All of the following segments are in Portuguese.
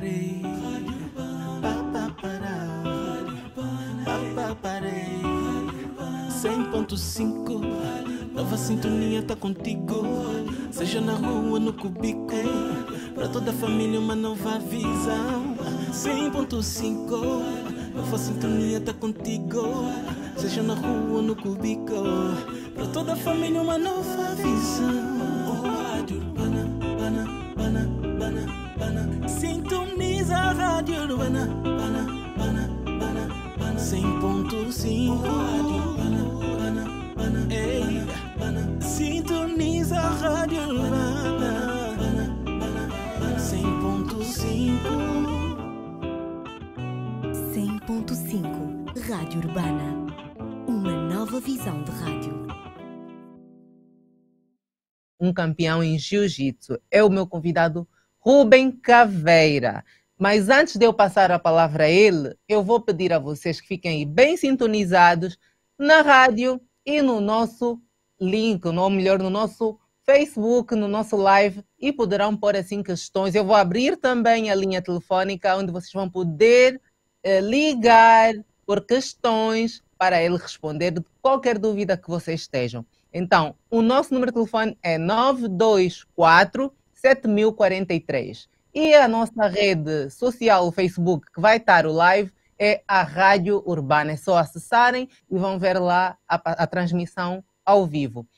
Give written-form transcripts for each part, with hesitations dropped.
parei. Pá, parei. 100.5, nova sintonia tá contigo. Seja na rua, no cubico, pra toda a família uma nova visão. 100.5, nova sintonia tá contigo. Seja na rua, no cubico, pra toda a família uma nova visão. Rádio Urbana, bana. Sintoniza a Rádio Urbana, bana. 100.5 Rádio Urbana, ei, sintoniza a Rádio Urbana, 100.5. 100.5 Rádio Urbana, uma nova visão de rádio. Um campeão em jiu-jitsu é o meu convidado Rubem Caveira. Mas antes de eu passar a palavra a ele, eu vou pedir a vocês que fiquem aí bem sintonizados na rádio e no nosso link, ou melhor, no nosso Facebook, no nosso live, e poderão pôr assim questões. Eu vou abrir também a linha telefónica onde vocês vão poder ligar por questões para ele responder de qualquer dúvida que vocês estejam. Então, o nosso número de telefone é 924 7043. E a nossa rede social, o Facebook, que vai estar o live, é a Rádio Urbana. É só acessarem e vão ver lá a transmissão ao vivo.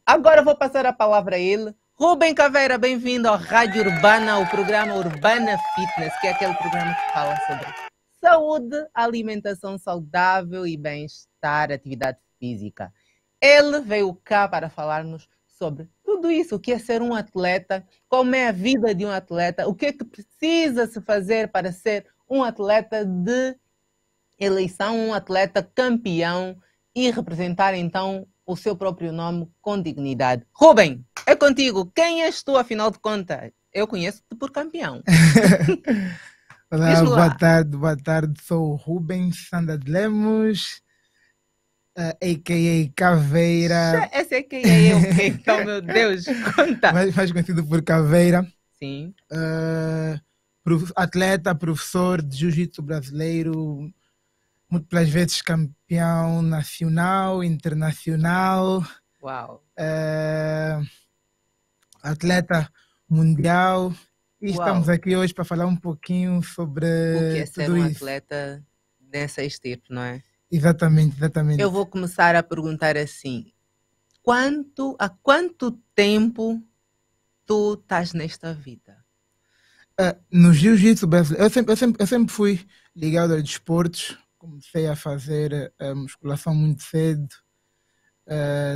Agora vou passar a palavra a ele. Rubem Caveira, bem-vindo à Rádio Urbana, o programa Urbana Fitness, que é aquele programa que fala sobre saúde, alimentação saudável e bem-estar, atividade física. Ele veio cá para falar-nos sobre tudo isso, o que é ser um atleta, como é a vida de um atleta, o que é que precisa se fazer para ser um atleta de eleição, um atleta campeão e representar então o seu próprio nome com dignidade. Rubem, é contigo. Quem és tu, afinal de contas? Eu conheço-te por campeão. Olá, boa tarde. Sou o Rubem Sanda de Lemos, a.k.a. Caveira. Esse é quem é eu, então, meu Deus, conta. Mais conhecido por Caveira. Sim. Atleta, professor de jiu-jitsu brasileiro, múltiplas vezes campeão nacional, internacional. Uau. Atleta mundial. E Uau. estamos aqui hoje para falar um pouquino sobre o que é ser um isso. atleta dessa estirpe, não é? Exatamente. Eu vou começar a perguntar assim, há quanto tempo tu estás nesta vida? No jiu-jitsu brasileiro, eu sempre fui ligado a desportos, comecei a fazer musculação muito cedo,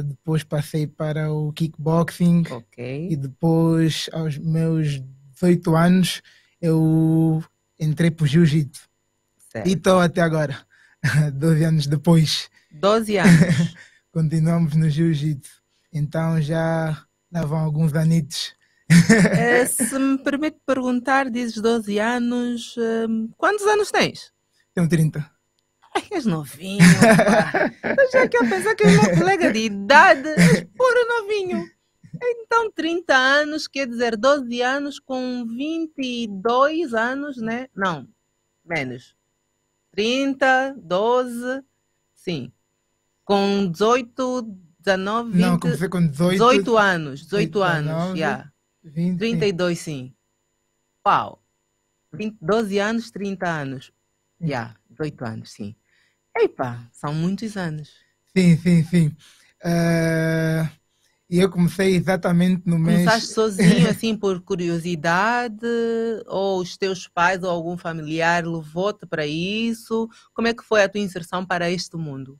depois passei para o kickboxing, e depois aos meus 18 anos eu entrei para o jiu-jitsu e estou até agora. 12 anos depois. 12 anos. Continuamos no jiu-jitsu. Então já vão alguns anitos. Se me permite perguntar, dizes 12 anos, quantos anos tens? Tenho 30. Ai, és novinho, pá. Eu já que eu pensar que é meu colega de idade, és puro novinho. Então 30 anos, quer dizer 12 anos com 22 anos, né? Não, menos. 30, 12, sim. Com 18, 19, 20... Não, comecei com 18 anos. 18 anos, 19, já. 20, 32, sim. Uau. 12 anos, 30 anos. Já, 18 anos, sim. Epa, são muitos anos. Sim. E eu comecei exatamente no mês... Começaste sozinho, assim, por curiosidade? Ou os teus pais ou algum familiar levou-te para isso? Como é que foi a tua inserção para este mundo?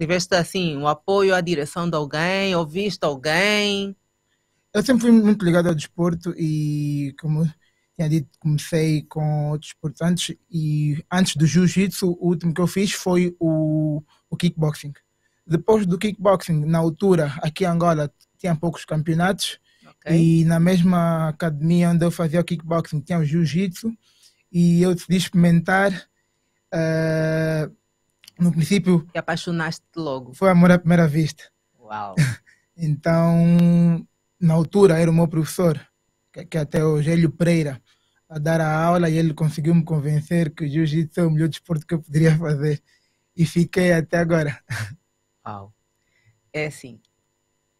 Tiveste, assim, o apoio, a direção de alguém? Ouviste alguém? Eu sempre fui muito ligado ao desporto e, como tinha dito, comecei com outros desportos antes. E antes do jiu-jitsu, o último que eu fiz foi o kickboxing. Depois do kickboxing, na altura, aqui em Angola, tinha poucos campeonatos. E na mesma academia onde eu fazia o kickboxing, tinha o jiu-jitsu. E eu decidi experimentar. No princípio... Te apaixonaste logo? Foi amor à primeira vista. Uau! Então, na altura, era o meu professor, que até hoje, Hélio Pereira. a dar a aula e ele conseguiu me convencer que o jiu-jitsu é o melhor desporto que eu poderia fazer. E fiquei até agora. Uau. É assim,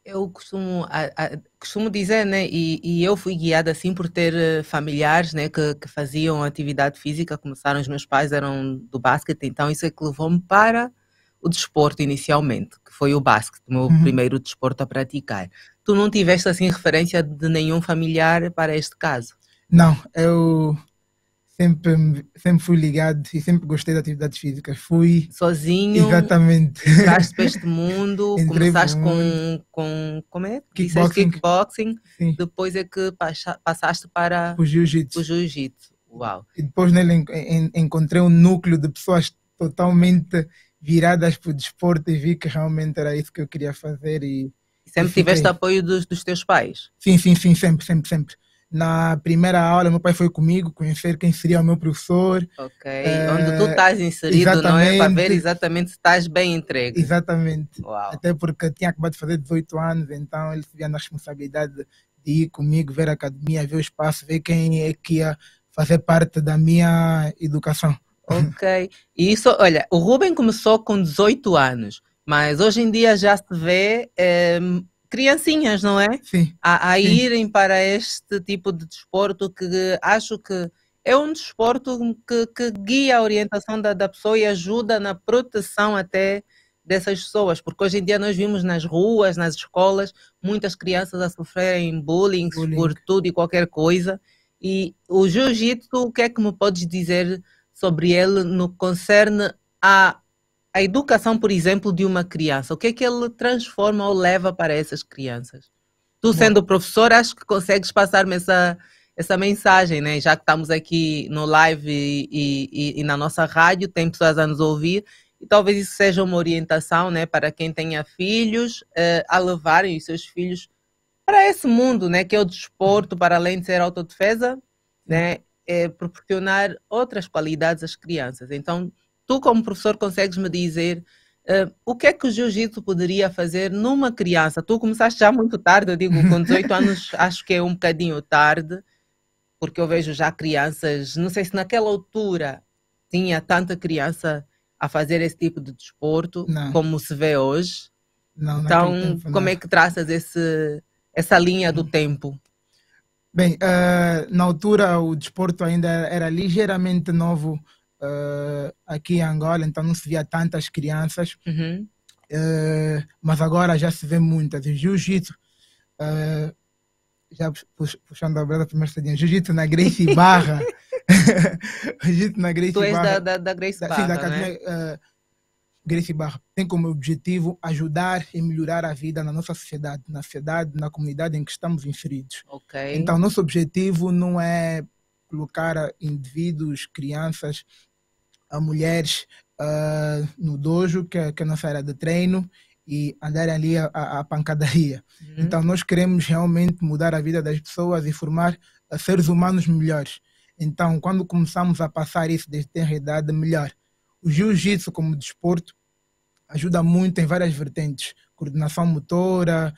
eu costumo dizer, né, e eu fui guiada assim por ter familiares, né, que faziam atividade física, começaram, os meus pais eram do basquete, então isso é que levou-me para o desporto inicialmente, que foi o basquete, o meu primeiro desporto a praticar. Tu não tiveste assim referência de nenhum familiar para este caso? Não, eu sempre fui ligado e sempre gostei de atividades físicas. Fui, Sozinho, exatamente, entraste para este mundo, entrei para o começaste mundo, como é? Disseste kickboxing, kickboxing, sim, depois é que passaste para o o jiu-jitsu. jiu-jitsu. Uau. E depois nele encontrei um núcleo de pessoas totalmente viradas para o desporto e vi que realmente era isso que eu queria fazer e Sempre tiveste fiquei. apoio dos teus pais? Sim, sempre. Na primeira aula, meu pai foi comigo conhecer quem seria o meu professor. Ok. Onde tu estás inserido, não é? Para ver Exatamente, exatamente se estás bem entregue. exatamente. Uau. Até porque tinha acabado de fazer 18 anos, então ele se via na responsabilidade de ir comigo, ver a academia, ver o espaço, ver quem é que ia fazer parte da minha educação. Ok. E isso, olha, o Ruben começou com 18 anos, mas hoje em dia já se vê criancinhas, não é? Sim, A sim, irem para este tipo de desporto que acho que é um desporto que guia a orientação da pessoa e ajuda na proteção até dessas pessoas, porque hoje em dia nós vimos nas ruas, nas escolas, muitas crianças a sofrerem bullying bullying. por tudo e qualquer coisa. E o jiu-jitsu, o que é que me podes dizer sobre ele no que concerne à educação, por exemplo, de uma criança? O que é que ele transforma ou leva para essas crianças? Tu, Bom, sendo professor, acho que consegues passar-me essa mensagem, né? Já que estamos aqui no live e na nossa rádio, tem pessoas a nos ouvir, e talvez isso seja uma orientação, né, para quem tenha filhos, a levarem os seus filhos para esse mundo, né, que é o desporto, para além de ser autodefesa, né, proporcionar outras qualidades às crianças. Então, tu como professor consegues me dizer o que é que o jiu-jitsu poderia fazer numa criança? Tu começaste já muito tarde, eu digo, com 18 anos acho que é um bocadinho tarde, porque eu vejo já crianças, não sei se naquela altura tinha tanta criança a fazer esse tipo de desporto não, como se vê hoje. não, naquele Então, tempo como não. é que traças essa linha do tempo? Bem, na altura o desporto ainda era ligeiramente novo aqui em Angola, então não se via tantas crianças, Uhum. mas agora já se vê muitas. E jiu-jitsu, já puxando a brasa primeiro cedinho, jiu-jitsu na Gracie Barra, jiu-jitsu na Tu Gracie és Barra, da Grace sim, da Barra, né? academia Gracie Barra, tem como objetivo ajudar e melhorar a vida na nossa sociedade, na comunidade em que estamos inseridos. Ok. Então, nosso objetivo não é colocar indivíduos, crianças, mulheres no dojo, que é a nossa área de treino, e andarem ali a pancadaria. Uhum. Então, nós queremos realmente mudar a vida das pessoas e formar seres humanos melhores. Então, quando começamos a passar isso desde tenra idade, melhor. O jiu-jitsu como desporto ajuda muito em várias vertentes. Coordenação motora,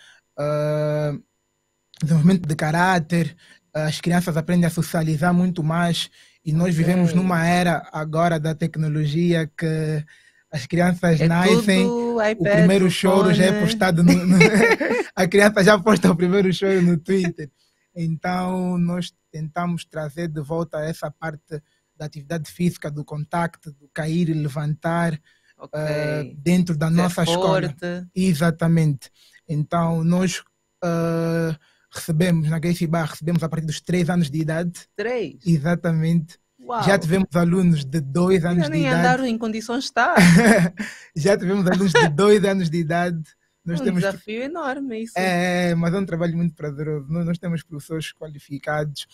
desenvolvimento de caráter, as crianças aprendem a socializar muito mais e nós vivemos numa era agora da tecnologia que as crianças nascem, tudo iPad, o primeiro choro já é telefone. postado a criança já posta o primeiro choro no Twitter. Então nós tentamos trazer de volta essa parte da atividade física, do contacto, do cair e levantar dentro da Ser nossa escola. forte. Exatamente. Então nós recebemos na Gracie Bar, recebemos a partir dos 3 anos de idade. 3? Exatamente. Uau. Já tivemos alunos de 2 anos Ainda de nem idade. andaram em condições está. Já tivemos alunos de 2 anos de idade. Nós temos desafio enorme isso. mas é um trabalho muito prazeroso. Nós temos professores qualificados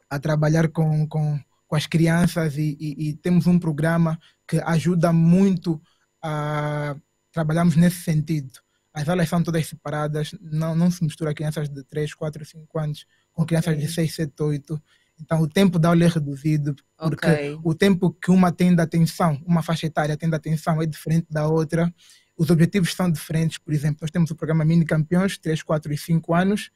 a trabalhar com as crianças e temos um programa que ajuda muito a trabalharmos nesse sentido. As aulas são todas separadas, não se mistura crianças de 3, 4, 5 anos com crianças de 6, 7, 8. Então o tempo da aula é reduzido, porque o tempo que uma tem de atenção, uma faixa etária tem de atenção é diferente da outra. Os objetivos são diferentes. Por exemplo, nós temos o programa Mini Campeões, 3, 4 e 5 anos,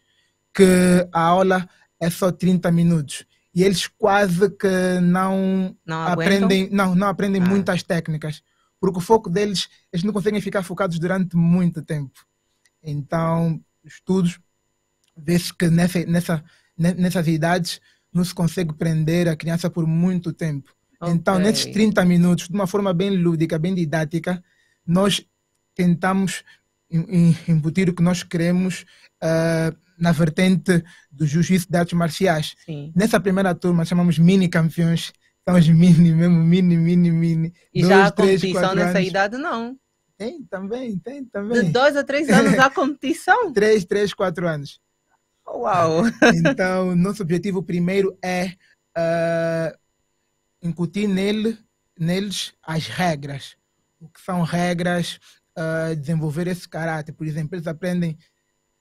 que a aula é só 30 minutos. e eles quase que Não aguentam? não aprendem Ah, muitas técnicas, porque o foco deles, eles não conseguem ficar focados durante muito tempo. Então, estudos, vê-se que nessas idades não se consegue prender a criança por muito tempo. Então, nesses ok. 30 minutos, de uma forma bem lúdica, bem didática, nós tentamos embutir o que nós queremos na vertente do jiu-jitsu de artes marciais. Sim. Nessa primeira turma, chamamos mini campeões, são os mini mesmo, mini, E já 2, há 3, competição 4 nessa anos. idade, não. Tem De também. 2 a 3 anos há competição? 3, 4 anos. Uau! Então, nosso objetivo primeiro é ah, incutir neles as regras. O que são regras, desenvolver esse caráter. Por exemplo, eles aprendem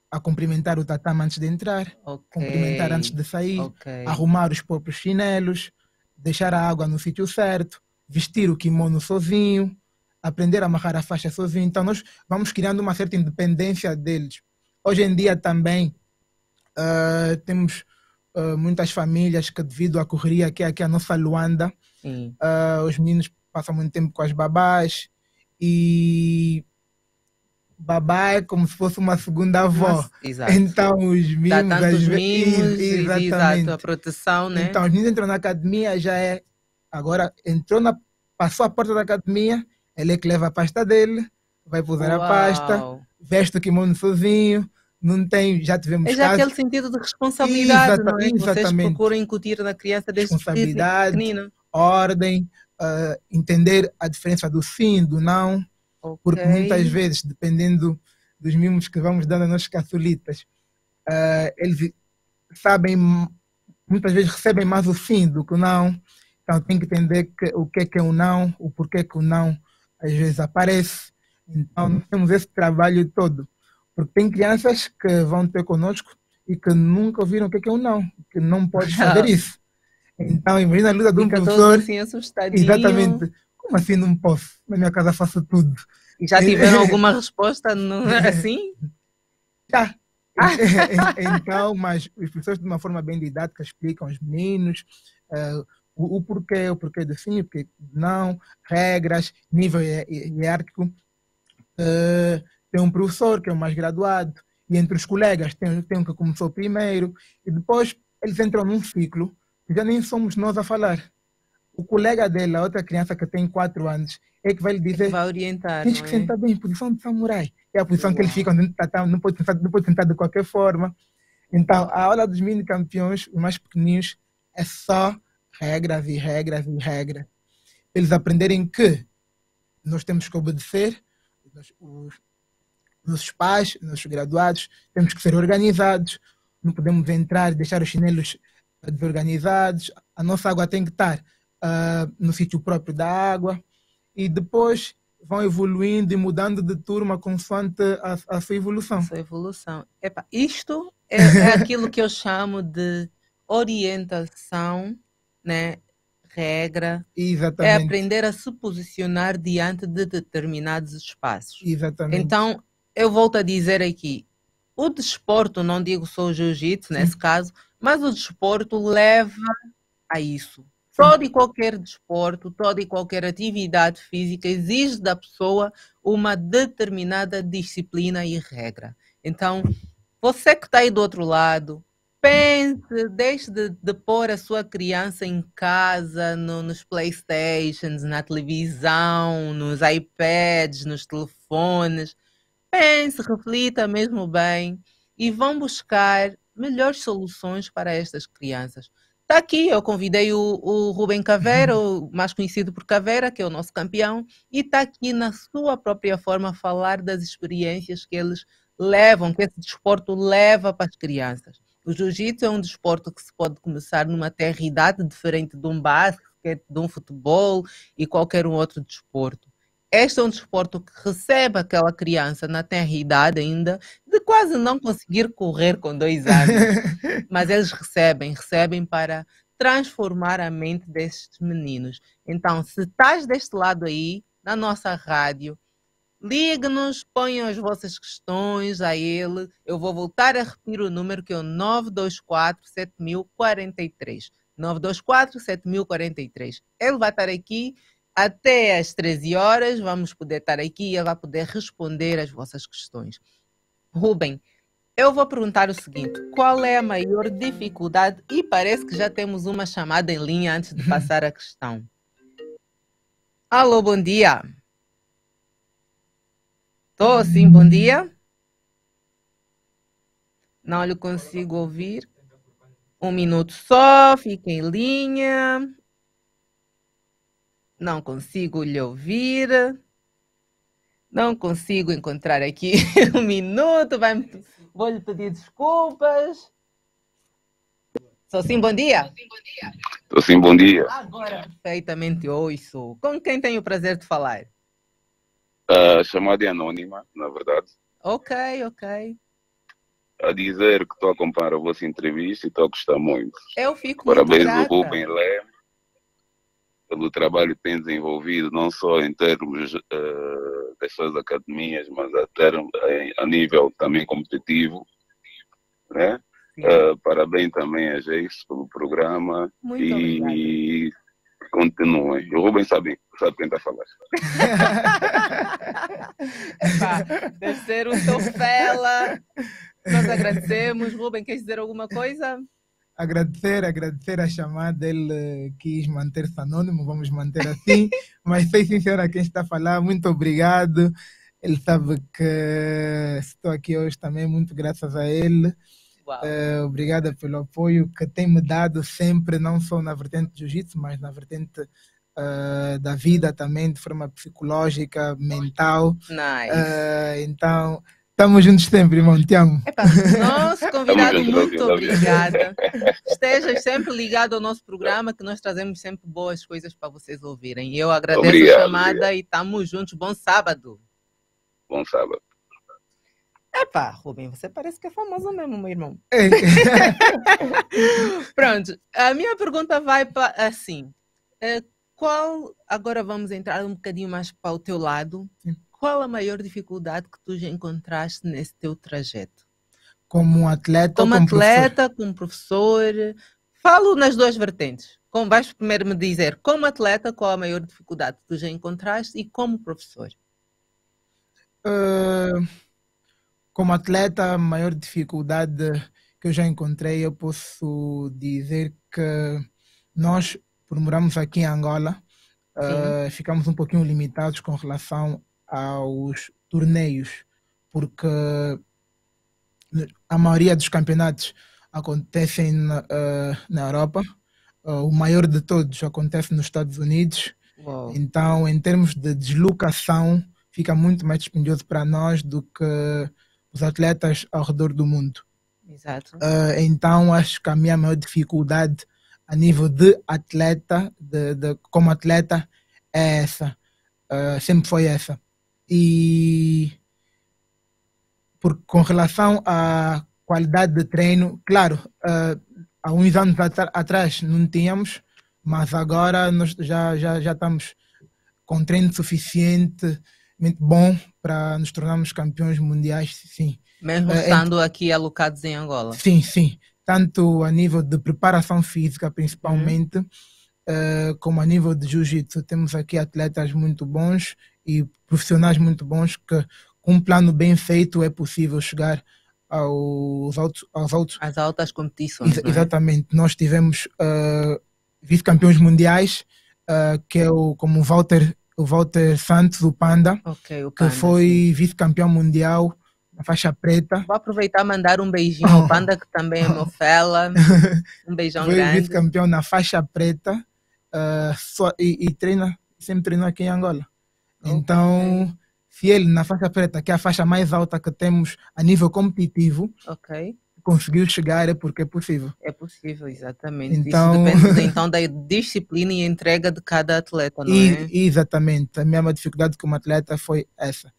a cumprimentar o tatame antes de entrar, Ok, cumprimentar antes de sair, ok. arrumar os próprios chinelos, deixar a água no sítio certo, vestir o kimono sozinho, aprender a amarrar a faixa sozinho. Então, nós vamos criando uma certa independência deles. Hoje em dia também temos muitas famílias que, devido à correria que é aqui a nossa Luanda, Sim. os meninos passam muito tempo com as babás e babá é como se fosse uma segunda avó. Exato. Então os Dá mimos tantos mimos, exato, a exatamente. proteção, né? Então os meninos entram na academia, já é agora passou a porta da academia, ele é que leva a pasta dele, vai usar a pasta, Uau! veste o kimono sozinho, não tem, já É tivemos já casos. aquele sentido de responsabilidade, não é? Que vocês Exatamente. procuram incutir na criança desde Responsabilidade, pequenina. ordem, entender a diferença do sim, do não, Ok. porque muitas vezes, dependendo dos mimos que vamos dando a nós caçulitas, eles sabem, muitas vezes recebem mais o sim do que o não, então tem que entender o que é o não, o porquê que o não às vezes aparece. Então nós temos esse trabalho todo, porque tem crianças que vão ter conosco e que nunca ouviram o que é o não, que não podes fazer isso. Então, imagina a luta de um Fica todos professor, assim assustadinhos. exatamente, como assim não posso? Na minha casa faço tudo. E já tiveram alguma resposta assim? Já. Então, mas os professores de uma forma bem didática explicam aos meninos o porquê do sim, o porquê do não, regras, nível hierárquico. Tem um professor que é o mais graduado, e entre os colegas tem um que começou primeiro, e depois eles entram num ciclo que já nem somos nós a falar. O colega dele, a outra criança que tem 4 anos, é que vai lhe É que dizer: vai orientar, tens não que é? sentar bem em posição de samurai. É a posição que eles Uau! ficam dentro do tatame, não pode sentar de qualquer forma. Então, a aula dos mini campeões, os mais pequeninos, é só regras e regras e regras. Eles aprenderem que nós temos que obedecer, os nossos pais, os nossos graduados, temos que ser organizados, não podemos entrar e deixar os chinelos desorganizados, a nossa água tem que estar no sítio próprio da água, e depois vão evoluindo e mudando de turma consoante a sua evolução. Sua evolução. Epa, isto é aquilo que eu chamo de orientação, né? Regra. É Exatamente, aprender a se posicionar diante de determinados espaços. exatamente. Então, eu volto a dizer aqui, o desporto, não digo só o jiu-jitsu nesse caso, mas o desporto leva a isso. Todo e qualquer desporto, toda e qualquer atividade física exige da pessoa uma determinada disciplina e regra. Então, você que está aí do outro lado, pense, deixe de pôr a sua criança em casa, nos Playstations, na televisão, nos iPads, nos telefones. Pense, reflita mesmo bem e vão buscar melhores soluções para estas crianças. Está aqui, eu convidei o Rubem Caveira, o mais conhecido por Caveira, que é o nosso campeão, e está aqui na sua própria forma a falar das experiências que eles levam, que esse desporto leva para as crianças. O jiu-jitsu é um desporto que se pode começar numa tenra-idade, diferente de um basquete, de um futebol e qualquer um outro desporto. Este é um desporto que recebe aquela criança na tenra-idade ainda, de quase não conseguir correr com 2 anos. Mas eles recebem para transformar a mente destes meninos. Então, se estás deste lado aí, na nossa rádio, ligue-nos, ponham as vossas questões a ele. Eu vou voltar a repetir o número que é o 924 7043. 924-7043. Ele vai estar aqui até às 13 horas, vamos poder estar aqui e ele vai poder responder as vossas questões. Rubem, eu vou perguntar o seguinte: qual é a maior dificuldade? E parece que já temos uma chamada em linha antes de passar a questão. Alô, bom dia. Estou sim, bom dia. Não lhe consigo ouvir. Um minuto só, fique em linha. Não consigo lhe ouvir. Não consigo encontrar aqui um minuto. Vou lhe pedir desculpas. Sou sim, bom dia. Estou sim, bom dia. Agora perfeitamente ouço. Com quem tenho o prazer de falar? A chamada é anônima, na verdade. Ok. A dizer que estou a acompanhar a vossa entrevista e estou a gostar muito. Eu fico Parabéns muito ao grata. Rubem Lé pelo trabalho que tem desenvolvido, não só em termos das suas academias, mas até a nível também competitivo, né? Parabéns também a Geice pelo programa. Muito e continuem. O Rubem sabe quem está a falar. Deve ser o seu fela. Nós agradecemos. Rubem, queres dizer alguma coisa? Agradecer a chamada, ele quis manter-se anônimo, vamos manter assim, mas sei sincero a quem está a falar, muito obrigado. Ele sabe que estou aqui hoje também, muito graças a ele. Obrigada pelo apoio que tem me dado sempre, não só na vertente de jiu-jitsu, mas na vertente da vida também, de forma psicológica, mental. Nice. Então, estamos juntos sempre, irmão, te amo. Nosso convidado, muito obrigada. Esteja sempre ligado ao nosso programa, que nós trazemos sempre boas coisas para vocês ouvirem. Eu agradeço a chamada e estamos juntos. Bom sábado. Bom sábado. Rubem, você parece que é famoso mesmo, meu irmão. Pronto, a minha pergunta vai para assim. Agora vamos entrar um bocadinho mais para o teu lado. Sim. Qual a maior dificuldade que tu já encontraste nesse teu trajeto? Como atleta, como professor? Falo nas duas vertentes. Vais primeiro me dizer, como atleta, qual a maior dificuldade que tu já encontraste e como professor? Como atleta, a maior dificuldade que eu já encontrei, eu posso dizer que nós, por morarmos aqui em Angola, ficamos um pouquinho limitados com relação aos torneios, porque a maioria dos campeonatos acontecem na Europa, o maior de todos acontece nos Estados Unidos. Uau. Então, em termos de deslocação, fica muito mais dispendioso para nós do que os atletas ao redor do mundo. Exato. Então, acho que a minha maior dificuldade a nível de atleta, como atleta, é essa. Sempre foi essa. E com relação à qualidade de treino, claro, há uns anos atrás não tínhamos, mas agora nós já estamos com treino suficientemente bom para nos tornarmos campeões mundiais, sim. Mesmo estando aqui alocados em Angola? Sim. Tanto a nível de preparação física, principalmente, como a nível de jiu-jitsu. Temos aqui atletas muito bons e profissionais muito bons que, com um plano bem feito, é possível chegar às altas competições. Exatamente. Nós tivemos vice-campeões mundiais, que é como o Walter Santos, o Panda, o Panda, que foi vice-campeão mundial na faixa preta. Vou aproveitar e mandar um beijinho ao Panda, que também é meu fela. Um beijão foi grande. Foi vice-campeão na faixa preta e sempre treinou aqui em Angola. Okay. Então, se ele na faixa preta, que é a faixa mais alta que temos a nível competitivo, conseguiu chegar, é porque é possível. É possível, exatamente. Então... Isso depende então da disciplina e entrega de cada atleta, não é? Exatamente. A minha dificuldade como atleta foi essa.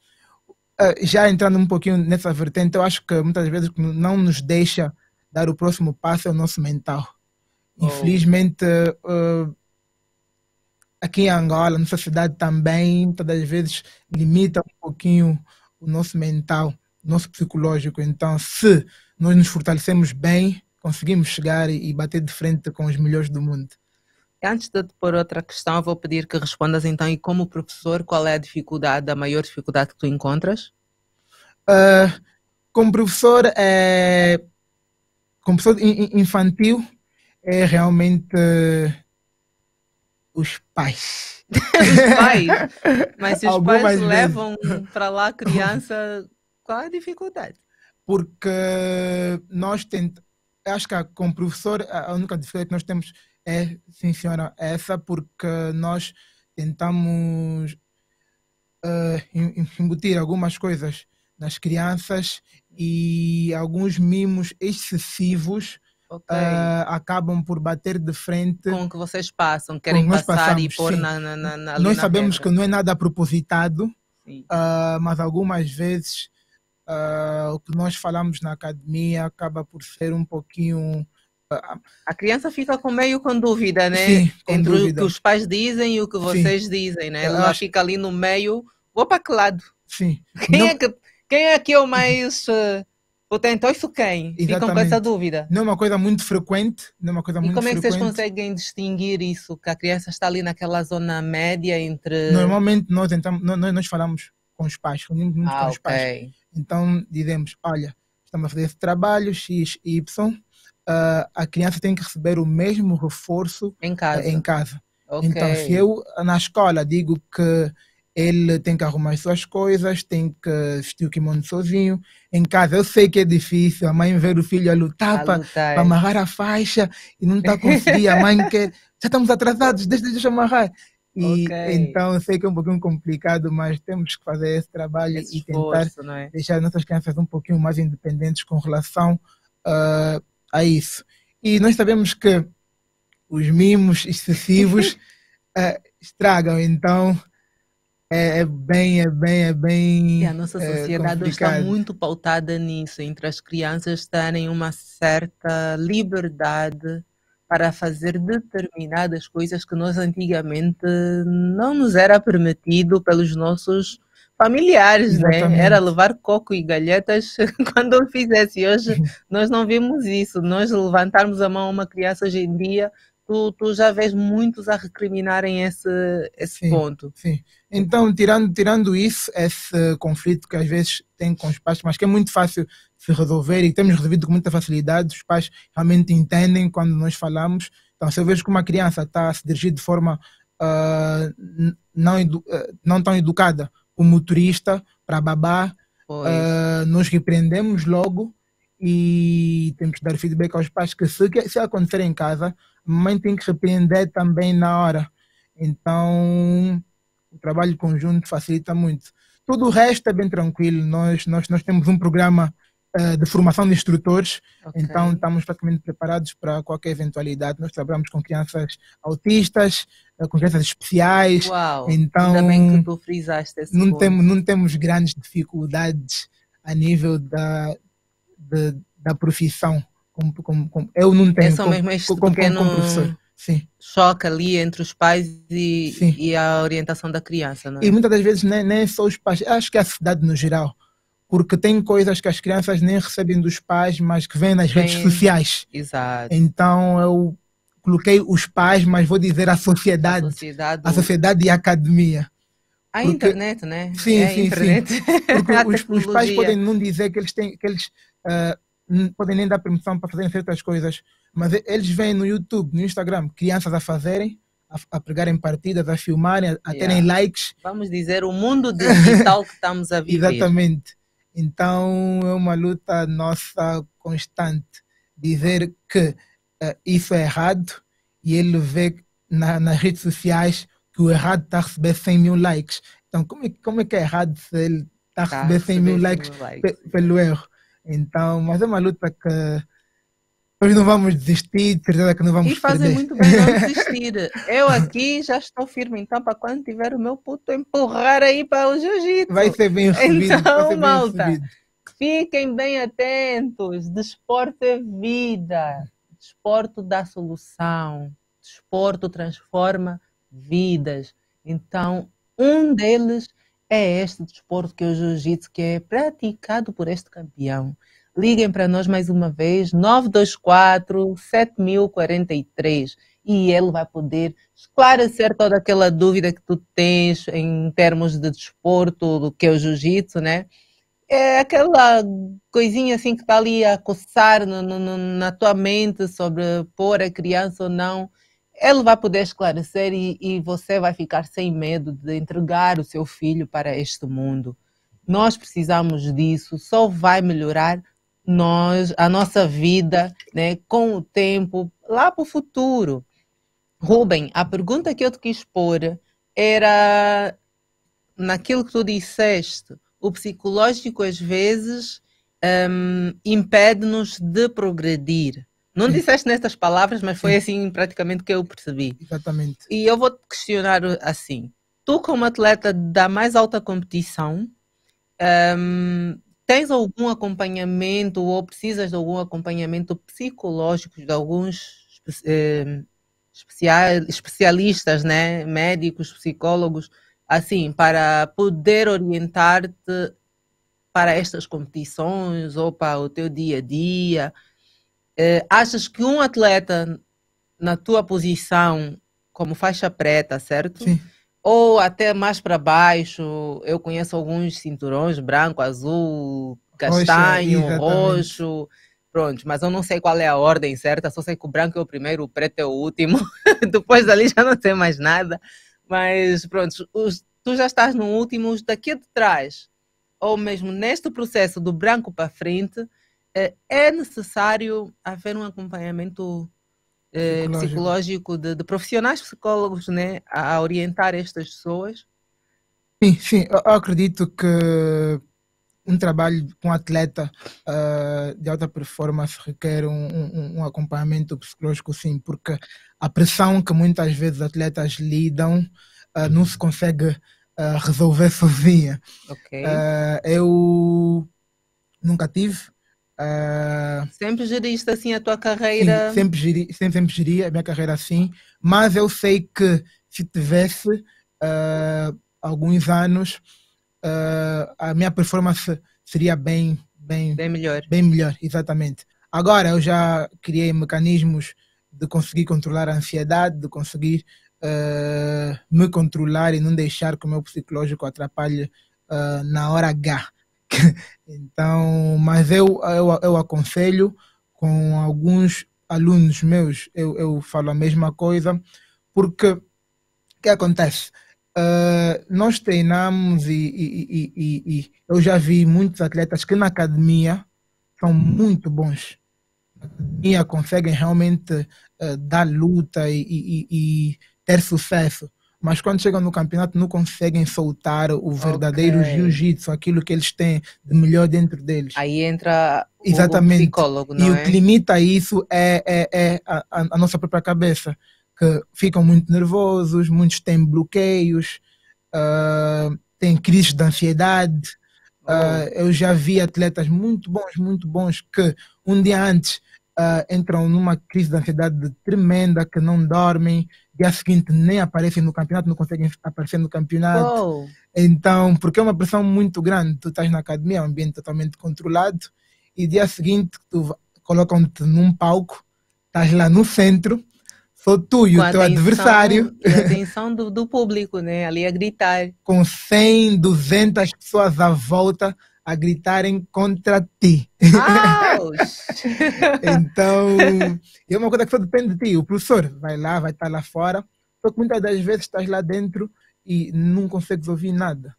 Já entrando um pouquinho nessa vertente, eu acho que muitas vezes não nos deixa dar o próximo passo é o nosso mental. Infelizmente, aqui em Angola, na sociedade também, todas as vezes limita um pouquinho o nosso mental, o nosso psicológico. Então, se nós nos fortalecemos bem conseguimos chegar e bater de frente com os melhores do mundo. Antes de te pôr outra questão, eu vou pedir que respondas então, e como professor, qual é a dificuldade, a maior dificuldade que tu encontras? Como professor, infantil, é realmente os pais. Os pais. Mas se os Algumas pais vezes. levam para lá a criança, qual é a dificuldade? Porque nós tentamos, acho que como professor, a única dificuldade que nós temos é, sim senhora, essa, porque nós tentamos embutir algumas coisas nas crianças e alguns mimos excessivos Ok. acabam por bater de frente Com o que vocês passam, com o querem que nós passar e passamos. pôr Sim. ali Nós na sabemos pedra. que não é nada propositado, Sim. mas algumas vezes o que nós falamos na academia acaba por ser um pouquinho... A criança fica meio com dúvida, né? Sim, com Entre o dúvida. que os pais dizem e o que vocês dizem, né? Eu Ela acho- fica ali no meio. Vou para que lado? Sim. Quem é que é o mais potente? Ou isso quem? Ficam com essa Exatamente. dúvida. Não é uma coisa muito frequente. Não é uma coisa E muito como é que vocês frequente. conseguem distinguir isso? Que a criança está ali naquela zona média entre... Normalmente nós falamos com os pais, reunimos muito com os pais. ok. Então dizemos, olha, estamos a fazer esse trabalho, X, Y, a criança tem que receber o mesmo reforço Em casa. em casa. Ok. Então, se eu na escola digo que ele tem que arrumar as suas coisas, tem que vestir o kimono sozinho, em casa eu sei que é difícil, a mãe ver o filho a lutar A para lutar. amarrar a faixa e não está a conseguir, a mãe quer, já estamos atrasados, deixa eu amarrar. E Ok. então eu sei que é um pouquinho complicado, mas temos que fazer esse trabalho Esse e tentar esforço, não é? deixar as nossas crianças um pouquinho mais independentes com relação a isso. E nós sabemos que os mimos excessivos estragam, então é bem E a nossa sociedade hoje está complicado. muito pautada nisso, entre as crianças terem uma certa liberdade para fazer determinadas coisas que nós antigamente não nos era permitido pelos nossos familiares, né? Exatamente. Era levar coco e galhetas quando eu fizesse. Hoje nós não vimos isso. Nós levantarmos a mão a uma criança hoje em dia, tu já vês muitos a recriminarem esse Sim. ponto. Sim. Então, tirando isso, esse conflito que às vezes tem com os pais, mas que é muito fácil de se resolver e temos resolvido com muita facilidade, os pais realmente entendem quando nós falamos. Então, se eu vejo que uma criança está a se dirigir de forma não tão educada, o motorista, para babá, Pois. nós repreendemos logo e temos que dar feedback aos pais que se acontecer em casa, a mãe tem que repreender também na hora. Então, o trabalho conjunto facilita muito. Tudo o resto é bem tranquilo. Nós temos um programa de formação de instrutores, Ok. então estamos praticamente preparados para qualquer eventualidade. Nós trabalhamos com crianças autistas, com crianças especiais. Uau, Então, ainda bem que tu frisaste esse não ponto. temos grandes dificuldades a nível da profissão. Eu não tenho É só mesmo este pequeno como professor. Sim. choque ali entre os pais Sim. e a orientação da criança, não é? E muitas das vezes nem é só os pais, acho que é a sociedade no geral, porque tem coisas que as crianças nem recebem dos pais, mas que vêm nas redes sociais. Exato. Então eu coloquei os pais, mas vou dizer a sociedade, a sociedade e a academia. A porque- internet, né? Sim, é a sim, internet. Porque A os pais tecnologia. podem não dizer que eles não podem nem dar permissão para fazerem certas coisas, mas eles veem no YouTube, no Instagram, crianças a fazerem, a pegarem partidas, a filmarem, a terem likes. Vamos dizer, o mundo digital que estamos a viver. Exatamente. Então é uma luta nossa constante dizer que isso é errado e ele vê nas redes sociais que o errado está a receber 100 mil likes. Então como é que é errado se ele está a receber 100 mil likes pelo erro? Então, mas é uma luta que nós não vamos desistir, de certeza que não vamos E fazem perder. muito bem não desistir. Eu aqui já estou firme, então para quando tiver o meu puto empurrar aí para o jiu-jitsu. Vai ser bem recebido. Então, vai ser bem malta, recebido. fiquem bem atentos. Desporto é vida. Desporto dá solução. Desporto transforma vidas. Então, um deles é este desporto que é o jiu-jitsu, que é praticado por este campeão. liguem para nós mais uma vez, 924-7043, e ele vai poder esclarecer toda aquela dúvida que tu tens em termos de desporto, do que é o jiu-jitsu, né? É aquela coisinha assim que está ali a coçar na tua mente sobre pôr a criança ou não. Ele vai poder esclarecer e você vai ficar sem medo de entregar o seu filho para este mundo. Nós precisamos disso, só vai melhorar a nossa vida, né, com o tempo, lá para o futuro. Rubem, a pergunta que eu te quis pôr era naquilo que tu disseste. O psicológico, às vezes, impede-nos de progredir. Não disseste nestas palavras, mas foi assim praticamente que eu percebi. Exatamente. E eu vou te questionar assim. Tu, como atleta da mais alta competição, tens algum acompanhamento ou precisas de algum acompanhamento psicológico de alguns especialistas, né? Médicos, psicólogos, assim, para poder orientar-te para estas competições ou para o teu dia a dia? Achas que um atleta na tua posição, como faixa preta, certo? Sim. Ou até mais para baixo, eu conheço alguns cinturões, branco, azul, castanho, roxo, pronto, mas eu não sei qual é a ordem certa, só sei que o branco é o primeiro, o preto é o último, depois dali já não sei mais nada, mas pronto, tu já estás no último, os daqui de trás, ou mesmo neste processo do branco para frente, é necessário haver um acompanhamento psicológico de profissionais psicólogos, né, a orientar estas pessoas? Sim, eu acredito que um trabalho com atleta de alta performance requer um acompanhamento psicológico, sim, porque a pressão que muitas vezes atletas lidam não se consegue resolver sozinha. Ok. Eu nunca tive. Sempre geriste assim a tua carreira? Sim, sempre geri a minha carreira assim, mas eu sei que se tivesse alguns anos, a minha performance seria bem melhor. Bem melhor, exatamente. Agora eu já criei mecanismos de conseguir controlar a ansiedade, de conseguir me controlar e não deixar que o meu psicológico atrapalhe na hora H. Então, mas eu aconselho, com alguns alunos meus, eu falo a mesma coisa, porque o que acontece? Nós treinamos e eu já vi muitos atletas que na academia são muito bons. Na academia conseguem realmente dar luta e ter sucesso. Mas quando chegam no campeonato não conseguem soltar o verdadeiro jiu-jitsu, aquilo que eles têm de melhor dentro deles. Aí entra exatamente o psicólogo, não é? E o que limita isso é a nossa própria cabeça, que ficam muito nervosos, muitos têm bloqueios, têm crises de ansiedade. Eu já vi atletas muito bons, que um dia antes entram numa crise de ansiedade tremenda, que não dormem, dia seguinte nem aparecem no campeonato, não conseguem aparecer no campeonato. Então, porque é uma pressão muito grande, tu estás na academia, é um ambiente totalmente controlado, e dia seguinte colocam-te num palco, estás lá no centro, só tu e o teu adversário. E a atenção do público, né? Ali a gritar. Com 100, 200 pessoas à volta a gritarem contra ti. Então, é uma coisa que só depende de ti. O professor vai lá, vai estar lá fora, só que muitas das vezes estás lá dentro e não consegues ouvir nada.